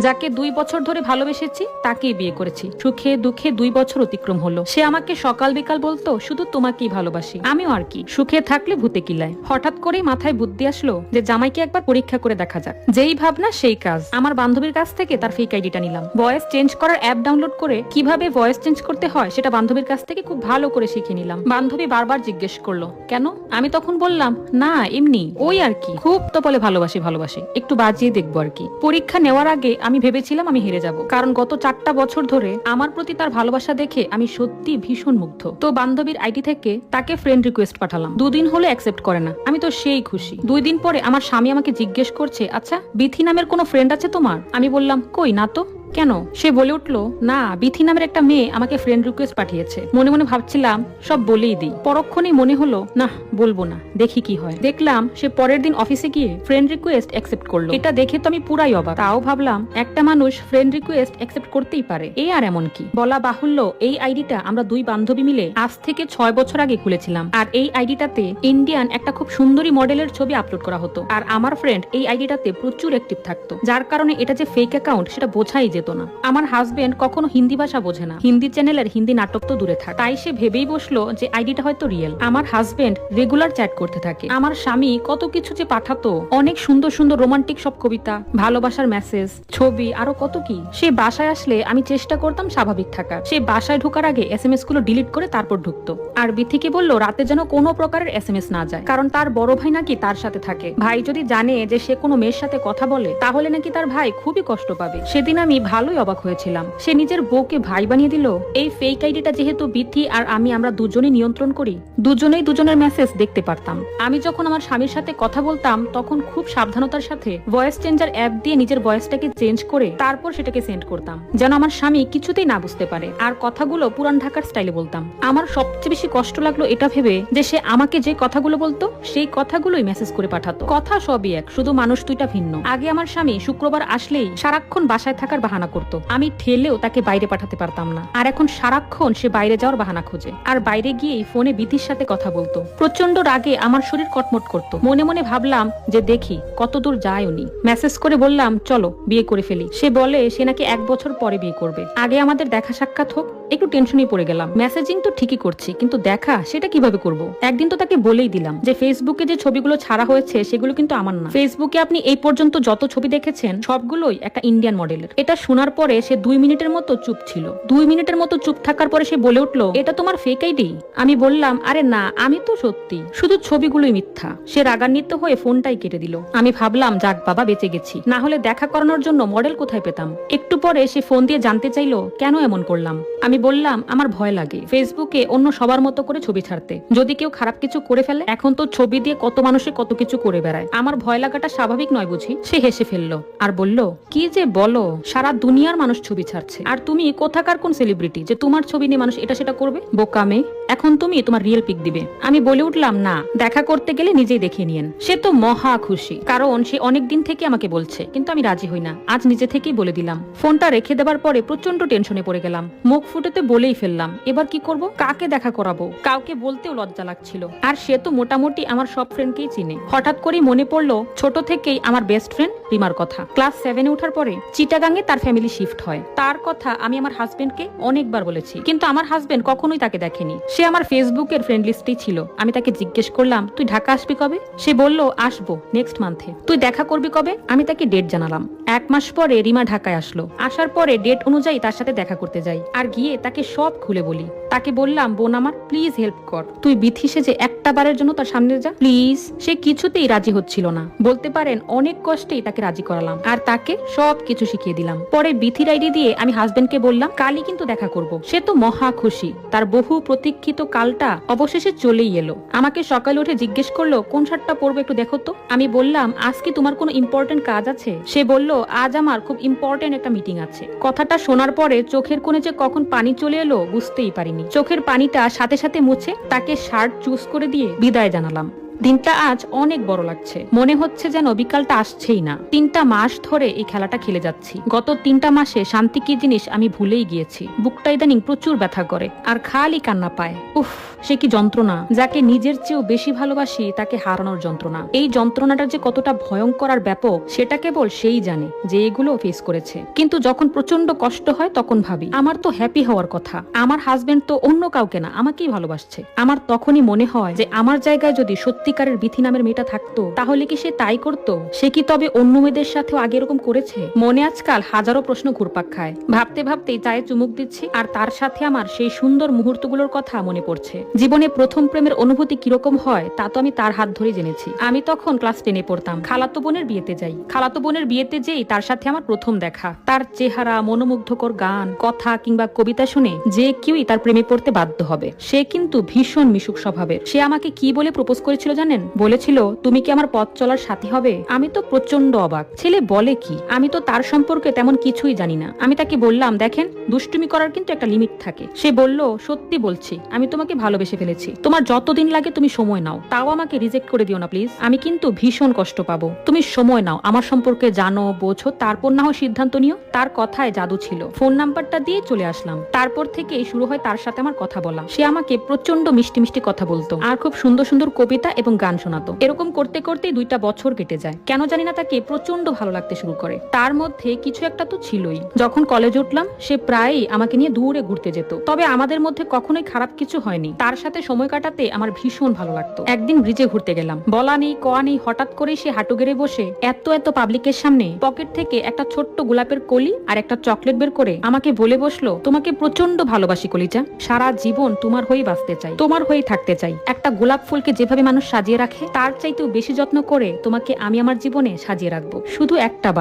যাকে 2 বছর ধরে ভালোবেসেছি তাকেই বিয়ে করেছি। সুখে দুঃখে 2 বছর অতিক্রম হলো। সে আমাকে সকাল বিকাল বলতো শুধু তোমাকেই ভালোবাসি। আমিও আর কি, সুখে থাকলে ভূতে কিলায়। হঠাৎ করেই মাথায় বুদ্ধি আসলো যে জামাইকে একবার পরীক্ষা করে দেখা যাক। যেই ভাবনা সেই কাজ। আমার বান্ধবীর কাছ থেকে তার ফেক আইডিটা নিলাম। ভয়েস চেঞ্জ করার অ্যাপ ডাউনলোড করে কিভাবে ভয়েস চেঞ্জ করতে হয় সেটা বান্ধবীর কাছ থেকে খুব ভালো করে শিখে নিলাম। বান্ধবী বারবার জিজ্ঞেস করলো কেন? আমি তখন বললাম না এমনি, ওই আর কি, খুব তো বলে ভালোবাসি ভালোবাসি, একটু বাজিয়ে দেখবো আর কি। পরীক্ষা নেওয়ার আগে আমি ভেবেছিলাম আমি হেরে যাব, কারণ গত 4টা বছর ধরে আমার প্রতি তার ভালোবাসা দেখে আমি সত্যি ভীষণ মুগ্ধ। তো বান্ধবীর আইডি থেকে তাকে ফ্রেন্ড রিকোয়েস্ট পাঠালাম। 2 দিন হলে অ্যাকসেপ্ট করে না। আমি তো সেই খুশি। 2 দিন পরে আমার স্বামী আমাকে জিজ্ঞেস করছে আচ্ছা বিথি নামের কোনো ফ্রেন্ড আছে তোমার? আমি বললাম কই না তো। কেন? সে বলে উঠলো না বিথি নামের একটা মেয়ে আমাকে ফ্রেন্ড রিকোয়েস্ট পাঠিয়েছে। মনে মনে ভাবছিলাম সব বলেই দিই। পরক্ষণেই মনে হলো না বলবো না, দেখি কি হয়। দেখলাম সে পরের দিন অফিসে গিয়ে ফ্রেন্ড রিকোয়েস্ট অ্যাকসেপ্ট করলো। এটা দেখে তো আমি পুরাই অবাক। তাও ভাবলাম একটা মানুষ ফ্রেন্ড রিকোয়েস্ট অ্যাকসেপ্ট করতেই পারে, এই আর এমন কি। বলা বাহুল্য এই আইডিটা আমরা 2 বান্ধবী মিলে আজ থেকে 6 বছর আগে খুলেছিলাম। আর এই আইডিটাতে ইন্ডিয়ান একটা খুব সুন্দরী মডেলের ছবি আপলোড করা হতো। আর আমার ফ্রেন্ড এই আইডিটাতে প্রচুর অ্যাক্টিভ থাকতো, যার কারণে এটা যে ফেক অ্যাকাউন্ট সেটা বোঝাই যেত না। আমার হাজবেন্ড কখনো হিন্দি ভাষা বোঝে না, হিন্দি চ্যানেলের হিন্দি নাটক তো দূরে থাক। তাই সে ভেবেই বসলো যে আইডিটা হয়তো রিয়েল। আমার হাজবেন্ড রেগুলার চ্যাট করতে থাকে। আমার স্বামী কত কিছু যে পাঠাতো, অনেক সুন্দর সুন্দর রোমান্টিক সব কবিতা, ভালোবাসার মেসেজ, ছবি, আরো কত কি। সে বাসায় আসলে আমি চেষ্টা করতাম স্বাভাবিক থাকার। সে বাসায় ঢোকার আগে SMS গুলো ডিলিট করে তারপর ঢুকতো। আর বিথিকে বললো রাতে যেন কোনো প্রকারের SMS না যায়, কারণ তার বড় ভাই নাকি তার সাথে থাকে। ভাই যদি জানে যে সে কোনো মেয়ের সাথে কথা বলে তাহলে নাকি তার ভাই খুবই কষ্ট পাবে। সেদিন আমি ভালোই অবাক হয়েছিলাম। সে নিজের বউকে ভাই বানিয়ে দিল। এই ফেক আইডিটা যেহেতু বিথি আর আমরা দুজনেই নিয়ন্ত্রণ করি, দুজনেই দুজনের মেসেজ দেখতে পারতাম। আমি যখন আমার স্বামীর সাথে কথা বলতাম তখন খুব সাবধানতার সাথে ভয়েস চেঞ্জার অ্যাপ দিয়ে নিজের ভয়েসটাকে চেঞ্জ করে তারপর সেটাকে সেন্ড করতাম, যেন আমার স্বামী কিছুতেই না বুঝতে পারে। আর কথাগুলো পুরান ঢাকার স্টাইলে বলতাম। আমার সবচেয়ে বেশি কষ্ট লাগলো এটা ভেবে যে সে আমাকে যে কথাগুলো বলতো সেই কথাগুলোই মেসেজ করে পাঠাতো। কথা সবই এক, শুধু মানুষ দুইটা ভিন্ন। আগে আমার স্বামী শুক্রবার আসলেই সারাক্ষণ বাসায় থাকার বাহানা করতো। আমি ঠেলেও তাকে বাইরে পাঠাতে পারতাম না। আর এখন সারাক্ষণ সে বাইরে যাওয়ার বাহানা খোঁজে। আর বাইরে গিয়েই ফোনে বিথির সাথে কথা বলতো। প্রচন্ড রাগে আমার শরীর কটমট করতো। মনে মনে ভাবলাম যে দেখি কতদূর যায় উনি। মেসেজ করে বললাম চলো বিয়ে করে ফেলি। সে বলে সে নাকি 1 বছর পরে বিয়ে করবে। আগে আমাদের দেখা সাক্ষাৎ হোক। একটু টেনশনই পড়ে গেলাম। মেসেজিং তো ঠিকই করছি, কিন্তু দেখা সেটা কিভাবে করব? একদিন তো তাকে বলেই দিলাম যে ফেসবুকে যে ছবিগুলো ছাড়া হয়েছে সেগুলো কিন্তু আমার না। ফেসবুকে আপনি এই পর্যন্ত যত ছবি দেখেছেন সবগুলোই একটা ইন্ডিয়ান মডেলের। এটা শোনার পরে সে 2 মিনিটের মতো চুপ ছিল। 2 মিনিটের মতো চুপ থাকার পরে সে বলে উঠলো এটা তোমার ফেক আইডি? আমি বললাম আরে না, আমি তো সত্যি, শুধু ছবিগুলোই মিথ্যা। সে রাগান্বিত হয়ে ফোনটাই কেটে দিল। আমি ভাবলাম যাক বাবা বেঁচে গেছি, না হলে দেখা করানোর জন্য মডেল কোথায় পেতাম। একটু পরে সে ফোন দিয়ে জানতে চাইলো কেন এমন করলাম। আমি বললাম আমার ভয় লাগে ফেসবুকে অন্য সবার মতো করে ছবি ছাড়তে, যদি কেউ খারাপ কিছু করে ফেলে। এখন তো ছবি দিয়ে কত মানুষে কত কিছু করে বেড়ায়, আমার ভয় লাগাটা স্বাভাবিক নয় বুঝি? সে হেসে ফেললো আর বলল কি যে বলো, সারা দুনিয়ার মানুষ ছবি ছাড়ছে আর তুমি কোথাকার কোন সেলিব্রিটি যে তোমার ছবি নিয়ে মানুষ এটা সেটা করবে? বোকামে, এখন তুমি তোমার রিয়েল পিক দিবে। আমি বলে উঠলাম না, দেখা করতে গেলে নিজেই দেখে নিয়েন। সে তো মহা খুশি, কারণ সে অনেক দিন থেকে আমাকে বলছে, কিন্তু আমি রাজি হই না। আজ নিজে থেকেই বলে দিলাম। ফোনটা রেখে দেবার পরে প্রচন্ড টেনশনে পড়ে গেলাম। মুখ ফুটেতে বলেই ফেললাম এবার কি করব, কাকে দেখা করাবো? কাউকে বলতেও লজ্জা লাগছিল। আর সে তো মোটামুটি আমার সব ফ্রেন্ডকেই চিনে। হঠাৎ করেই মনে পড়লো ছোট থেকেই আমার বেস্ট ফ্রেন্ড রিমার কথা। ক্লাস 7-এ ওঠার পরে চিটাগাঙে তার ফ্যামিলি শিফট হয়। তার কথা আমি আমার হাজবেন্ডকে অনেকবার বলেছি, কিন্তু আমার হাজবেন্ড কখনোই তাকে দেখেনি। সে আমার ফেসবুকের ফ্রেন্ড লিস্টেই ছিল। আমি তাকে জিজ্ঞেস করলাম তুই ঢাকা আসবি কবে? সে বলল আসবো নেক্সট মান্থে। তুই দেখা করবি কবে? আমি তাকে ডেট জানালাম। 1 মাস পরে রিমা ঢাকায় আসলো। আসার পরে ডেট অনুযায়ী তার সাথে দেখা করতে যাই আর গিয়ে তাকে সব খুলে বলি। তাকে বললাম বোন আমার প্লিজ হেল্প কর, তুই বিথি সেজে একটা বারের জন্য তার সামনে যা প্লিজ। সে কিছুতেই রাজি হচ্ছিল না। বলতে পারেন অনেক কষ্টেই তাকে রাজি করালাম আর তাকে সব কিছু শিখিয়ে দিলাম। পরে বিথির আইডি দিয়ে আমি হাজবেন্ডকে বললাম কালই কিন্তু দেখা করব। সে তো মহা খুশি। তার বহু প্রতীক্ষিত কালটা অবশেষে চলেই এলো। আমাকে সকালে উঠে জিজ্ঞেস করলো কোন শার্টটা পরবো একটু দেখো তো। আমি বললাম আজ কি তোমার কোনো ইম্পর্টেন্ট কাজ আছে? সে বলল আজ আমার খুব ইম্পর্টেন্ট একটা মিটিং আছে। কথাটা শোনার পরে চোখের কোণে যে কখন পানি চলে এলো বুঝতেই পারিনি। চোখের পানিটা সাথে সাথে মুছে তাকে শার্ট চুজ করে দিয়ে বিদায় জানালাম। দিনটা আজ অনেক বড় লাগছে, মনে হচ্ছে যেন বিকালটা আসছেই না। 3টা মাস ধরে এই খেলাটা খেলে যাচ্ছি। গত 3টা মাসে শান্তি কি জিনিস আমি ভুলেই গিয়েছি। বুকটা ইদানিং প্রচুর ব্যথা করে আর খালি কান্না পায়। উফ, সে কি যন্ত্রণা! যাকে নিজের চেয়েও বেশি ভালোবাসি তাকে হারানোর যন্ত্রণা। এই যন্ত্রণাটা যে কতটা ভয়ঙ্কর আর ব্যাপক সেটা কেবল সেই জানে যে এগুলো ফেস করেছে। কিন্তু যখন প্রচন্ড কষ্ট হয় তখন ভাবি আমার তো হ্যাপি হওয়ার কথা, আমার হাজবেন্ড তো অন্য কাউকে না আমাকেই ভালোবাসছে। আমার তখনই মনে হয় যে আমার জায়গায় যদি সত্যিকারের বিথি নামের মেয়েটা থাকতো তাহলে কি সে তাই করতো? সে কি তবে অন্য মেয়েদের সাথেও আগে এরকম করেছে? মনে আজকাল হাজারো প্রশ্ন ঘুরপাক খায়। ভাবতে ভাবতেই চায়ে চুমুক দিচ্ছি আর তার সাথে আমার সেই সুন্দর মুহূর্তগুলোর কথা মনে পড়ছে। জীবনে প্রথম প্রেমের অনুভূতি কিরকম হয় তা তো আমি তার হাত ধরে জেনেছি। আমি তখন ক্লাস 10-এ পড়তাম। খালাতো বোনের বিয়েতে যাই। খালাতো বোনের বিয়েতে যেই তার সাথে আমার প্রথম দেখা। তার চেহারা, মনোমুগ্ধকর গান, কথা কিংবা কবিতা শুনে যে কেউই তার প্রেমে পড়তে বাধ্য হবে। সে কিন্তু ভীষণ মিশুক স্বভাবের। সে আমাকে কি বলে প্রপোজ করেছিল জানেন? বলেছিল, তুমি কি আমার পথ চলার সাথী হবে? আমি তো প্রচন্ড অবাক। ছেলে বলে কি? আমি তো তার সম্পর্কে তেমন কিছুই জানি না। আমি তাকে বললাম, দেখেন, দুষ্টুমি করার কিন্তু একটা লিমিট থাকে। সে বলল, সত্যি বলছি, আমি তোমাকে ভালোবেসে ফেলেছি। তোমার যতদিন লাগে তুমি সময় নাও, তাও আমাকে রিজেক্ট করে দিও না প্লিজ। আমি কিন্তু ভীষণ কষ্ট পাবো। তুমি সময় নাও, আমার সম্পর্কে জানো, বোঝো, তারপর না হয় সিদ্ধান্ত নিও। তার কথায় জাদু ছিল। ফোন নাম্বারটা দিয়ে চলে আসলাম। তারপর থেকেই শুরু হয় তার সাথে আমার কথা বলা। সে আমাকে প্রচন্ড মিষ্টি মিষ্টি কথা বলতো আর খুব সুন্দর সুন্দর কবিতা এবং গান শোনাতো। এরকম করতে করতেই 2টা বছর কেটে যায়। কেন জানি না তাকে প্রচন্ড ভালো লাগতে শুরু করে। তার মধ্যে কিছু একটা তো ছিলই। যখন কলেজে উঠলাম সে প্রায়ই আমাকে নিয়ে দূরে ঘুরতে যেত। তবে আমাদের মধ্যে কখনোই খারাপ কিছু হয়নি। তার সাথে সময় কাটাতে আমার ভীষণ ভালো লাগতো। একদিন ব্রিজে ঘুরতে গেলাম। বলা নেই কওয়া নেই, হঠাৎ করে সে হাঁটু গেড়ে বসে এত পাবলিকের সামনে পকেট থেকে একটা ছোট্ট গোলাপের কলি আর একটা চকলেট বের করে আমাকে বলে বসলো, তোমাকে প্রচন্ড ভালোবাসি কলিজা, সারা জীবন তোমার হয়েই বাঁচতে চাই, তোমার হয়েই থাকতে চাই। একটা গোলাপ ফুলকে যেভাবে মানুষ সাজিয়ে রাখে তার চাইতেও বেশি যত্ন করে তোমাকে আমি আমার জীবনে সাজিয়ে রাখবো। শুধু একটা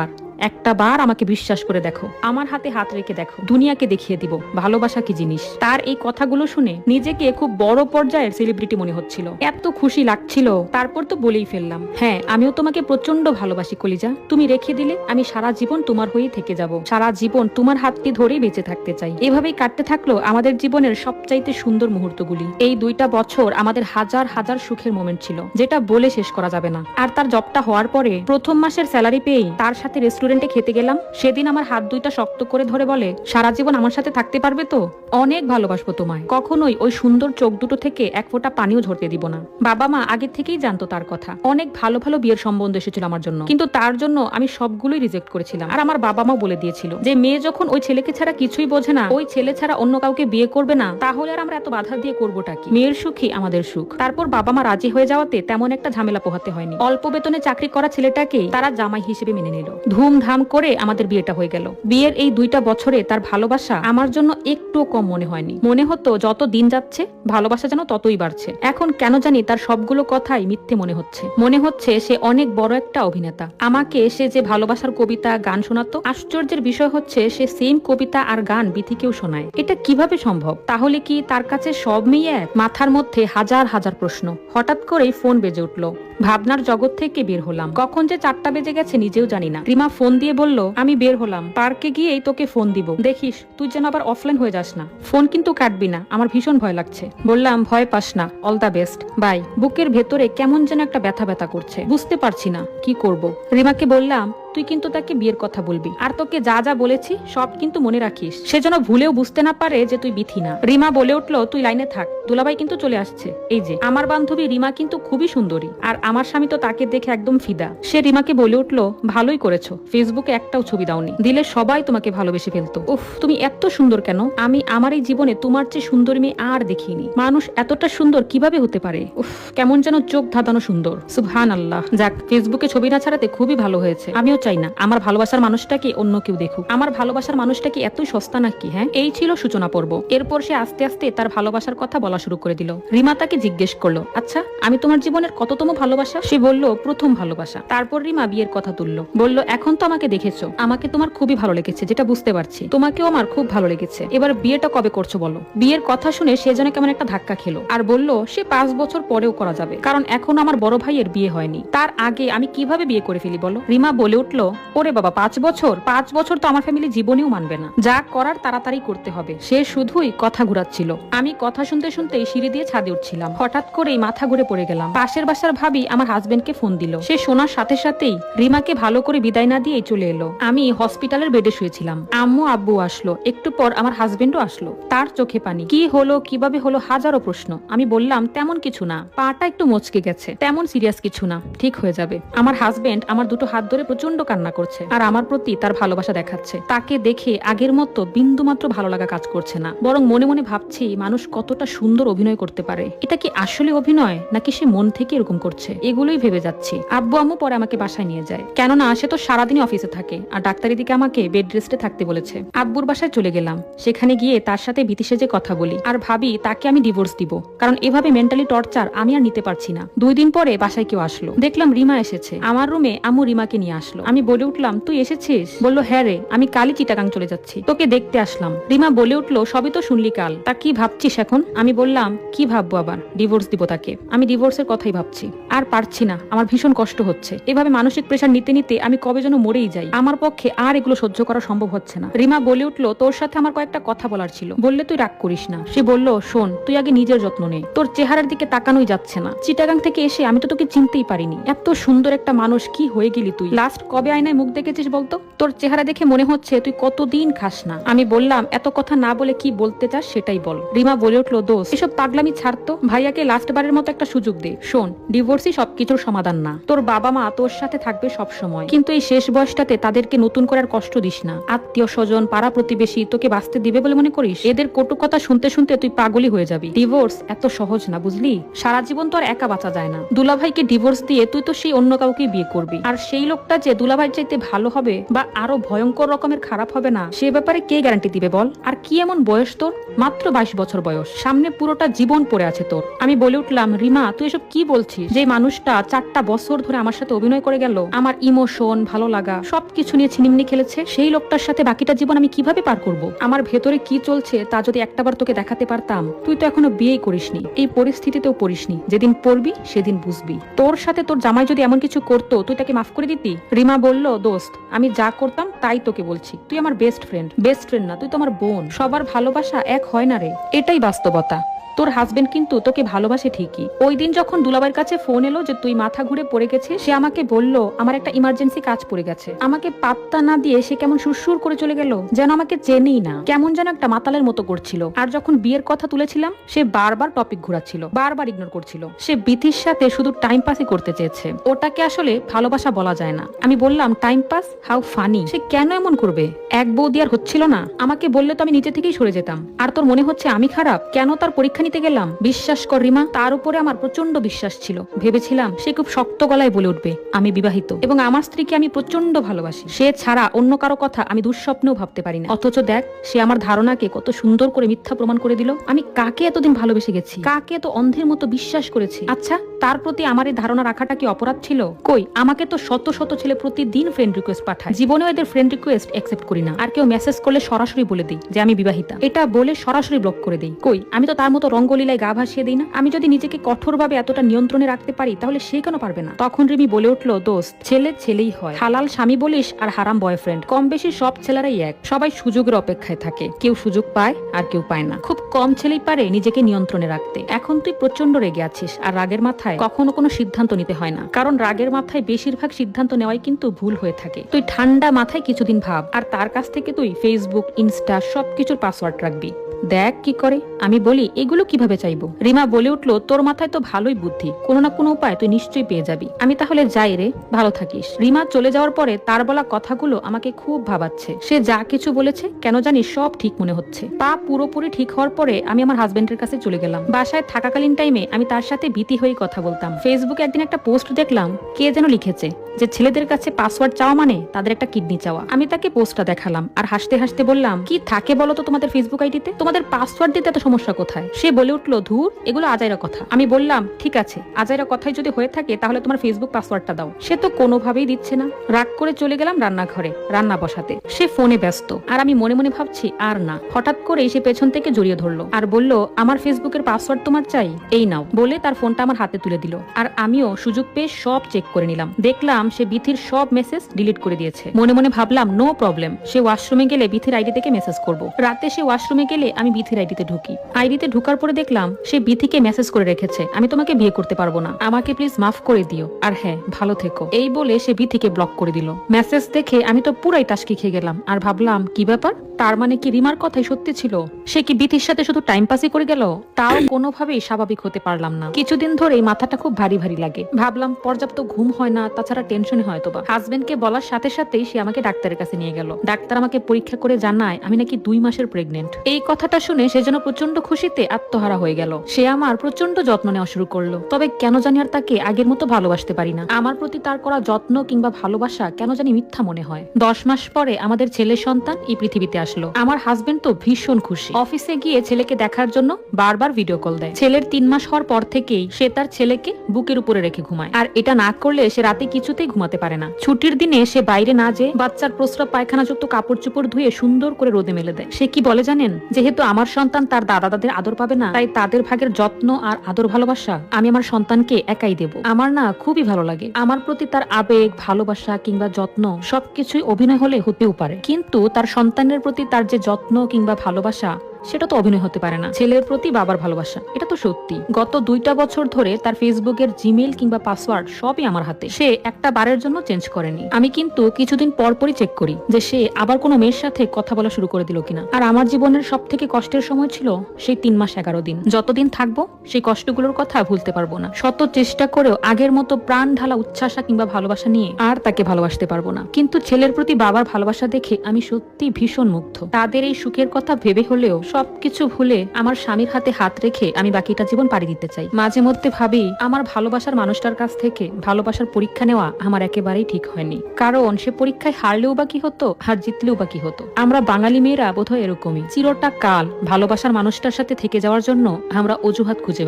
বার আমাকে বিশ্বাস করে দেখো, আমার হাতে হাত রেখে দেখো, দুনিয়াকে দেখিয়ে দিব ভালোবাসা কি জিনিস। তার এই কথাগুলো শুনে নিজেকে খুব বড় পর্যায়ের সেলিব্রিটি মনে হচ্ছিল। এত খুশি লাগছিল। তারপর তো বলেই ফেললাম, হ্যাঁ, আমিও তোমাকে প্রচন্ড ভালোবাসি কলিজা। তুমি রেখে দিলে আমি সারা জীবন তোমার হয়েই থেকে যাব, সারা জীবন তোমার হাতটি ধরেই বেঁচে থাকতে চাই। এভাবেই কাটতে থাকলো আমাদের জীবনের সবচাইতে সুন্দর মুহূর্তগুলি। এই 2টা বছর আমাদের হাজার হাজার সুখের মোমেন্ট ছিল, যেটা বলে শেষ করা যাবে না। আর তার জবটা হওয়ার পরে প্রথম মাসের স্যালারি পেয়েই তার সাথে রেস্টুরেন্টে খেতে গেলাম। সেদিন আমার হাত 2টা শক্ত করে ধরে বলে, সারা জীবন আমার সাথে থাকতে পারবে তো? অনেক ভালোবাসবো তোমায়, কখনোই ওই সুন্দর চোখ দুটো থেকে এক ফোঁটা পানিও ঝরতে দিব না। বাবা মা আগে থেকেই জানতো তার কথা। অনেক ভালো ভালো বিয়ের সম্বন্ধ এসেছিল আমার জন্য, কিন্তু তার জন্য আমি সবগুলোই রিজেক্ট করেছিলাম। আর আমার বাবা মা বলে দিয়েছিল যে মেয়ে যখন ওই ছেলেকে ছাড়া কিছুই বোঝে না, ওই ছেলে ছাড়া অন্য কাউকে বিয়ে করবে না, তাহলে আর আমরা এত বাধা দিয়ে করবোটা কি? মেয়ের সুখই আমাদের সুখ। তারপর বাবা মা রাজি হয়ে যাওয়াতে তেমন একটা ঝামেলা পোহাতে হয়নি। অল্প বেতনে চাকরি করা ছেলেটাকেই তারা জামাই হিসেবে মেনে নিল। ধুমধাম করে আমাদের বিয়েটা হয়ে গেল। বিয়ের এই 2টা বছরে তার ভালোবাসা আমার জন্য একটু কম মনে হয়নি। মনে হতো যত দিন যাচ্ছে ভালোবাসা যেন ততই বাড়ছে। এখন কেন জানি তার সবগুলো কথাই মিথ্যে মনে হচ্ছে। মনে হচ্ছে সে অনেক বড় একটা অভিনেতা। আমাকে সে যে ভালোবাসার কবিতা গান শোনাতো, আশ্চর্যের বিষয় হচ্ছে সে সেম কবিতা আর গান বিথিকেও শোনায়। এটা কিভাবে সম্ভব? তাহলে কি তার কাছে সব মেয়ে এক? মাথার মধ্যে হাজার হাজার প্রশ্ন। হঠাৎ করেই ফোন বেজে উঠলো। ভাবনার জগৎ থেকে বের হলাম। কখন যে 4টা বেজে গেছে নিজেও জানি না। রিমা ফোন দিয়ে বলল, আমি বের হলাম, পার্কে গিয়েই তোকে ফোন দিব, দেখিস তুই যেন আবার অফলাইন হয়ে যাস না। ফোন কিন্তু কাটবি না, আমার ভীষণ ভয় লাগছে। বললাম, ভয় পাস না, অল দা বেস্ট, বাই। বুকের ভেতরে কেমন যেন একটা ব্যথা ব্যথা করছে, বুঝতে পারছি না কি করব। রিমাকে বললাম, তুই কিন্তু তাকে বিয়ের কথা বলবি, আর তোকে যা যা বলেছি সব কিন্তু মনে রাখিস, সে যেন ভুলেও বুঝতে না পারে যে তুই বিথি না। রিমা বলে উঠলো, তুই লাইনে থাক, দুলাভাই কিন্তু চলে আসছে। এই যে আমার বান্ধবী রিমা কিন্তু খুবই সুন্দরী, আর আমার স্বামী তো তাকে দেখে একদম ফিদা। সে রিমাকে বলে উঠলো, ভালোই করেছো, ফেসবুকে একটাও ছবি দাওনি, দিলে সবাই তোমাকে ভালোবেসে ফেলতো। উফ, তুমি এত সুন্দর কেন? আমি আমার এই জীবনে তোমার চেয়ে সুন্দরী মেয়ে আর দেখিনি। মানুষ এতটা সুন্দর কিভাবে হতে পারে? উফ, কেমন যেন চোখ ধাঁধানো সুন্দর। সুবহান আল্লাহ। যাক, ফেসবুকে ছবি না ছাড়াতে খুবই ভালো হয়েছে। আমিও চাই না আমার ভালোবাসার মানুষটাকে অন্য কেউ দেখুক। আমার ভালোবাসার মানুষটা কি এত সস্তা নাকি? হ্যাঁ, এই ছিল সূচনা পর্ব। এরপর সে আস্তে আস্তে তার ভালোবাসার কথা বলা শুরু করে দিল। রিমা তাকে জিজ্ঞেস করলো, আচ্ছা আমি তোমার জীবনের কততম ভালোবাসা? সে বলল, প্রথম ভালোবাসা। তারপর রিমা বিয়ের কথা তুললো। বলল, এখন তো আমাকে দেখেছো, আমাকে তোমার খুবই ভালো লেগেছে, যেটা বুঝতে পারছি। তোমাকেও আমার খুব ভালো লেগেছে। এবার বিয়েটা কবে করছো বলো? বিয়ের কথা শুনে সে যেন কেমন একটা ধাক্কা খেলো আর বলল, সে 5 বছর পরেও করা যাবে, কারণ এখন আমার বড় ভাইয়ের বিয়ে হয়নি। তার আগে আমি কিভাবে বিয়ে করে ফেলি বলো? রিমা বলে উঠলো, উঠলো, ওরে বাবা 5 বছর? 5 বছর তো আমার ফ্যামিলি জীবনেও মানবে না। যা করার তাড়াতাড়ি করতে হবে। সে শুধুই কথা ঘুরাচ্ছিল। আমি কথা শুনতে শুনতেই সিঁড়ি দিয়ে ছাদে উঠছিলাম। হঠাৎ করেই মাথা ঘুরে পড়ে গেলাম। পাশের বাসার ভাবি আমার হাজবেন্ডকে ফোন দিল। সে শোনার সাথে সাথেই রিমাকে ভালো করে বিদায় না দিয়ে চলে এলো। আমি হসপিটালের বেডে শুয়েছিলাম। আম্মু আব্বু আসলো। একটু পর আমার হাজবেন্ডও আসলো। তার চোখে পানি। কি হলো, কিভাবে হলো, হাজারো প্রশ্ন। আমি বললাম তেমন কিছু না, পাটা একটু মচকে গেছে, তেমন সিরিয়াস কিছু না, ঠিক হয়ে যাবে। আমার হাজবেন্ড আমার দুটো হাত ধরে প্রচন্ড কান্না করছে আর আমার প্রতি তার ভালোবাসা দেখাচ্ছে। তাকে দেখে আগের মতো বিন্দুমাত্র ভালো লাগা কাজ করছে না, বরং মনে মনে ভাবছি মানুষ কতটা সুন্দর অভিনয় করতে পারে। এটা কি আসলে অভিনয় নাকি সে মন থেকে এরকম করছে, এগুলোই ভেবে যাচ্ছি। আব্বু আম্মু পরে আমাকে বাসায় নিয়ে যায়, কেননা সে তো সারাদিনই অফিসে থাকে আর ডাক্তারি দিকে আমাকে বেড রেস্টে থাকতে বলেছে। আব্বুর বাসায় চলে গেলাম। সেখানে গিয়ে তার সাথে ভীতি সেজে কথা বলি আর ভাবি তাকে আমি ডিভোর্স দিব, কারণ এভাবে মেন্টালি টর্চার আমি আর নিতে পারছি না। 2 দিন পরে বাসায় কেউ আসলো। দেখলাম রিমা এসেছে। আমার রুমে আম্মু রিমাকে নিয়ে আসলো। আমি বলে উঠলাম, তুই এসেছিস? বললো, হ্যাঁ রে, আমি কালই চিটাগাং চলে যাচ্ছি, তোকে দেখতে আসলাম। রিমা বলে উঠলো, সবই তো শুনলি কাল, তা কি ভাবছিস এখন? আমি বললাম, কি ভাববো আবার, ডিভোর্স দিব তাকে। আমি ডিভোর্সের কথাই ভাবছি। আর পারছি না, আমার ভীষণ কষ্ট হচ্ছে। এভাবে মানসিক প্রেশার নিতে নিতে আমি কবে যেন মরেই যাই। আমার পক্ষে আর এগুলো সহ্য করা সম্ভব হচ্ছে না। রিমা বলে উঠলো, তোর সাথে আমার কয়েকটা কথা বলার ছিল, বললে তুই রাগ করিস না। সে বলল, শোন, তুই আগে নিজের যত্ন নে, তোর চেহারার দিকে তাকানোই যাচ্ছে না। চিটাগাং থেকে এসে আমি তো তোকে চিনতেই পারিনি। এত সুন্দর একটা মানুষ, কি হয়ে গেলি তুই? লাস্ট কবে আয়নায় মুখ দেখেছিস বলতো? তোর চেহারা দেখে মনে হচ্ছে তুই কতদিন খাস না। আমি বললাম, এত কথা না বলে কি বলতে চাস সেটাই বল। রিমা বলে উঠলো, দোস্ত, এসব পাগলামি ছাড়তো, ভাইয়াকে লাস্ট বারের মতো একটা সুযোগ দে। শোন, ডিভোর্সই সবকিছুর সমাধান না। তোর বাবা মা তোর সাথে থাকবে সব সময়, কিন্তু এই শেষ বয়সটাতে তাদেরকে নতুন করার কষ্ট দিস না। আত্মীয় স্বজন, পাড়া প্রতিবেশী তোকে বাঁচতে দিবে বলে মনে করিস? এদের কটু কথা শুনতে শুনতে তুই পাগলই হয়ে যাবি। ডিভোর্স এত সহজ না, বুঝলি? সারা জীবন তো আর একা বাঁচা যায় না। দুলাভাইকে ডিভোর্স দিয়ে তুই তো সেই অন্য কাউকে বিয়ে করবি, আর সেই লোকটা যে দুলাভাই চাইতে ভালো হবে বা আরো ভয়ঙ্কর রকমের খারাপ হবে না, সে ব্যাপারে কে গ্যারান্টি দিবে বল? আর কি এমন বয়স তোর? মাত্র 22 বছর বয়স, সামনে পুরোটা জীবন পড়ে আছে তোর। আমি বলে উঠলাম, রিমা, তুই এসব কি বলছিস? যে মানুষটা 4টা বছর ধরে আমার সাথে অভিনয় করে গেল, আমার ইমোশন, ভালো লাগা সবকিছু নিয়ে ছিনিমিনি খেলেছে, সেই লোকটার সাথে বাকিটা জীবন আমি কিভাবে পার করব? আমার ভেতরে কি চলছে তা যদি একটাবার তোকে দেখাতে পারতাম। তুই তো এখনো বিয়েই করিসনি, এই পরিস্থিতিতেও পড়িসনি। যেদিন পড়বি সেদিন বুঝবি। তোর সাথে তোর জামাই যদি এমন কিছু করতো, তুই তাকে মাফ করে দিতি? রিমা বলল, দোস্ত, আমি যা করতাম তাই তোকে বলছি। তুই আমার বেস্ট ফ্রেন্ড। বেস্ট ফ্রেন্ড না, তুই তো আমার বোন। সবার ভালোবাসা এক হয় না রে, এটাই বাস্তবতা। তোর হাজবেন্ড কিন্তু তোকে ভালোবাসে ঠিকই। ওই দিন যখন দুলাভাইয়ের কাছে ফোন এলো যে তুই মাথা ঘুরে পড়ে গেছিস, সে আমাকে বলল আমার একটা ইমার্জেন্সি কাজ পড়ে গেছে। আমাকে পাত্তা না দিয়ে সে কেমন সুরসুর করে চলে গেল, যেন আমাকে চেনেই না, কেমন যেন একটা মাতালের মতো করছিল। আর যখন বিয়ের কথা তুলেছিলাম, সে বারবার টপিক ঘোরাচ্ছিল, বারবার ইগনোর করছিল। সে বিথির সাথে শুধু টাইম পাসই করতে চেয়েছে। ওটাকে আসলে ভালোবাসা বলা যায় না। আমি বললাম, টাইম পাস? How funny. সে কেন এমন করবে? এক বৌদি আর হচ্ছিল না? আমাকে বললে তো আমি নিচে থেকেই সরে যেতাম। আর তোর মনে হচ্ছে আমি খারাপ? কেন তার পরীক্ষা নিতে গেলাম? বিশ্বাস কর রিমা, তার উপরে আমার প্রচন্ড বিশ্বাস ছিল। ভেবেছিলাম সে খুব শক্ত গলায় বলে উঠবে আমি বিবাহিত এবং আমার স্ত্রীকে আমি প্রচন্ড ভালোবাসি। সে ছাড়া অন্য কারো কথা আমি দুঃস্বপ্নেও ভাবতে পারি না। অথচ দেখ, সে আমার ধারণাকে কত সুন্দর করে মিথ্যা প্রমাণ করে দিল। আমি কাকে এতদিন ভালোবেসে গেছি, কাকে এত অন্ধের মতো বিশ্বাস করেছি? আচ্ছা, তার প্রতি আমার এই ধারণা রাখাটা কি অপরাধ ছিল? কই, আমাকে তো শত শত ছেলে প্রতিদিন ফ্রেন্ড রিকোয়েস্ট পাঠায়। জীবনেও এদের ফ্রেন্ড রিকোয়েস্ট অ্যাকসেপ্ট করি না। আর কেউ মেসেজ করলে সরাসরি বলে দিই যে আমি বিবাহিতা, এটা বলে সরাসরি ব্লক করে দিই। কই, আমি তো তার মতো রঙ্গলীলায় গা ভাসিয়ে দিই না। আমি যদি নিজেকে কঠোরভাবে এতটা নিয়ন্ত্রণে রাখতে পারি, তাহলে সে কেন পারবে না? তখন রিমি বলে উঠলো, দোস্ত, ছেলে ছেলেই হয়। হালাল স্বামী বলিস আর হারাম বয়ফ্রেন্ড, কম বেশি সব ছেলেরাই এক। সবাই সুযোগের অপেক্ষায় থাকে, কেউ সুযোগ পায় আর কেউ পায় না। খুব কম ছেলেই পারে নিজেকে নিয়ন্ত্রণে রাখতে। এখন তুই প্রচন্ড রেগে আছিস, আর রাগের মাথায় কখনো কোনো সিদ্ধান্ত নিতে হয় না, কারণ রাগের মাথায় বেশিরভাগ সিদ্ধান্ত নেওয়াই কিন্তু ভুল হয়ে থাকে। তুই ঠান্ডা মাথায় কিছুদিন ভাব, আর তার কাছ থেকে তুই ফেসবুক, ইনস্টা সবকিছুর পাসওয়ার্ড রাখবি। দেখ কি করে। আমি বলি, এগুলো কিভাবে চাইবো? রিমা বলে উঠলো, তোর মাথায় তো ভালোই বুদ্ধি, কোনো না কোনো উপায় তুই নিশ্চয়ই পেয়ে যাবি। আমি তাহলে যাই রে, ভালো থাকিস। রিমা চলে যাওয়ার পরে তার বলা কথাগুলো আমাকে খুব ভাবাচ্ছে। সে যা কিছু বলেছে কেন জানি সব ঠিক মনে হচ্ছে। পা পুরোপুরি ঠিক হওয়ার পরে আমি আমার হাজবেন্ডের কাছে চলে গেলাম। বাসায় থাকাকালীন টাইমে আমি তার সাথে ভীতি হয়ে কথা বলতাম। ফেসবুকে একদিন একটা পোস্ট দেখলাম, কে যেন লিখেছে যে ছেলেদের কাছে পাসওয়ার্ড চাওয়া মানে তাদের একটা কিডনি চাওয়া। আমি তাকে পোস্টটা দেখালাম আর হাসতে হাসতে বললাম, কি থাকে বলো তো তোমাদের ফেসবুক আইডিতে? তোমাদের পাসওয়ার্ড দিতে এত সমস্যা কোথায়? সে বলে উঠলো, ধুর, এগুলো আজাইরা কথা। আমি বললাম, ঠিক আছে, আজাইরা কথাই যদি হয়ে থাকে তাহলে তোমার ফেসবুক পাসওয়ার্ডটা দাও। সে তো কোনোভাবেই দিচ্ছে না। রাগ করে চলে গেলাম রান্নাঘরে রান্না বসাতে। সে ফোনে ব্যস্ত, আর আমি মনে মনে ভাবছি আর না। হঠাৎ করে সে পেছন থেকে জড়িয়ে ধরলো আর বলল, আমার ফেসবুকের পাসওয়ার্ড তোমার চাই, এই নাও। বলে তার ফোনটা আমার হাতে তুলে দিল। আর আমিও সুযোগ পেয়ে সব চেক করে নিলাম। দেখলাম সে বিথির সব মেসেজ ডিলিট করে দিয়েছে। মনে মনে ভাবলাম, নো প্রবলেম, সে ওয়াশরুমে গেলে বিথির আইডি থেকে মেসেজ করব। রাতে সে ওয়াশরুমে গেলে আমি বিথির আইডিতে ঢুকি। আইডিতে ঢুকার পরে দেখলাম সে বিথিকে মেসেজ করে রেখেছে, আমি তোমাকে বিয়ে করতে পারবো না, আমাকে প্লিজ মাফ করে দিও, আর হ্যাঁ, ভালো থেকো। এই বলে সে বিথিকে ব্লক করে দিল। মেসেজ দেখে আমি তো পুরাই টাসকি খেয়ে গেলাম আর ভাবলাম, কি ব্যাপার? তার মানে কি রিমার কথাই সত্যি ছিল? সে কি বিথির সাথে শুধু টাইম পাসই করে গেল? তাও কোনোভাবেই স্বাভাবিক হতে পারলাম না। কিছুদিন ধরে মাথাটা খুব ভারী ভারী লাগে। ভাবলাম পর্যাপ্ত ঘুম হয় না, তাছাড়া টেনশন হয়তো বা। হাজবেন্ডকে বলার সাথে সাথেই সে আমাকে ডাক্তারের কাছে নিয়ে গেল। ডাক্তার আমাকে পরীক্ষা করে জানায় আমি নাকি 2 মাসের প্রেগনেন্ট। এই কথাটা শুনে সে যেন প্রচন্ড খুশিতে আত্মহারা হয়ে গেল। সে আমার প্রচন্ড যত্ন নেওয়া শুরু করলো। তবে কেন জানি আর তাকে আগের মতো ভালোবাসতে পারি না। আমার প্রতি তার করা যত্ন কিংবা ভালোবাসা কেন জানি মিথ্যা মনে হয়। 10 মাস পরে আমাদের ছেলের সন্তান এই পৃথিবীতে আসলো। আমার হাজবেন্ড তো ভীষণ খুশি। অফিসে গিয়ে ছেলেকে দেখার জন্য বারবার ভিডিও কল দেয়। ছেলের 3 মাস হওয়ার পর থেকেই সে তার ছেলেকে বুকের উপরে রেখে ঘুমায়, আর এটা না করলে সে রাতে কিছুতেই ঘুমাতে পারে না। ছুটির দিনে সে বাইরে না যেয়ে বাচ্চার প্রস্রাব পায়খানা যুক্ত কাপড় চোপড় ধুয়ে সুন্দর করে রোদে মেলে দেয়। সে কি বলে জানেন? যেহেতু আমার সন্তান তার দাদা দাদের আদর পাবে না, তাই তাদের ভাগের যত্ন আর আদর ভালোবাসা আমি আমার সন্তানকে একাই দেব। আমার না খুবই ভালো লাগে। আমার প্রতি তার আবেগ, ভালোবাসা কিংবা যত্ন সবকিছুই অভিনয় হলে হতেও পারে, কিন্তু তার সন্তানের প্রতি তার যে যত্ন কিংবা ভালোবাসা সেটা তো অভিনয় হতে পারে না। ছেলের প্রতি বাবার ভালোবাসা এটা তো সত্যি। গত 2টা বছর ধরে তার ফেসবুকের জিমেইল কিংবা পাসওয়ার্ড সবই আমার হাতে। সে একটা বারের জন্য চেঞ্জ করেনি। আমি কিন্তু কিছুদিন পরপরই চেক করি যে সে আবার কোনো মেয়ের সাথে কথা বলা শুরু করে দিল কিনা। আর আমার জীবনের সব থেকে কষ্টের সময় ছিল সেই 3 মাস 11 দিন। যতদিন থাকবো সেই কষ্টগুলোর কথা ভুলতে পারবো না। শত চেষ্টা করেও আগের মতো প্রাণ ঢালা উচ্ছ্বাসা কিংবা ভালোবাসা নিয়ে আর তাকে ভালোবাসতে পারবো না। কিন্তু ছেলের প্রতি বাবার ভালোবাসা দেখে আমি সত্যি ভীষণ মুগ্ধ। তাদের এই সুখের কথা ভেবে হলেও সবকিছু ভুলে আমার স্বামীর হাতে হাত রেখে আমি বাকিটা জীবন পাড়ি দিতে চাই। মাঝে মধ্যে ভাবি, আমার ভালোবাসার মানুষটার কাছ থেকে ভালোবাসার পরীক্ষা নেওয়া আমার একেবারেই ঠিক হয়নি। কারণ সে পরীক্ষায় হারলেও বা কি হতো, আর জিতলেও বা কি হতো। আমরা বাঙালি মেয়েরা বোধহয় এরকমই, চিরটা কাল ভালোবাসার মানুষটার সাথে থেকে যাওয়ার জন্য আমরা অজুহাত খুঁজে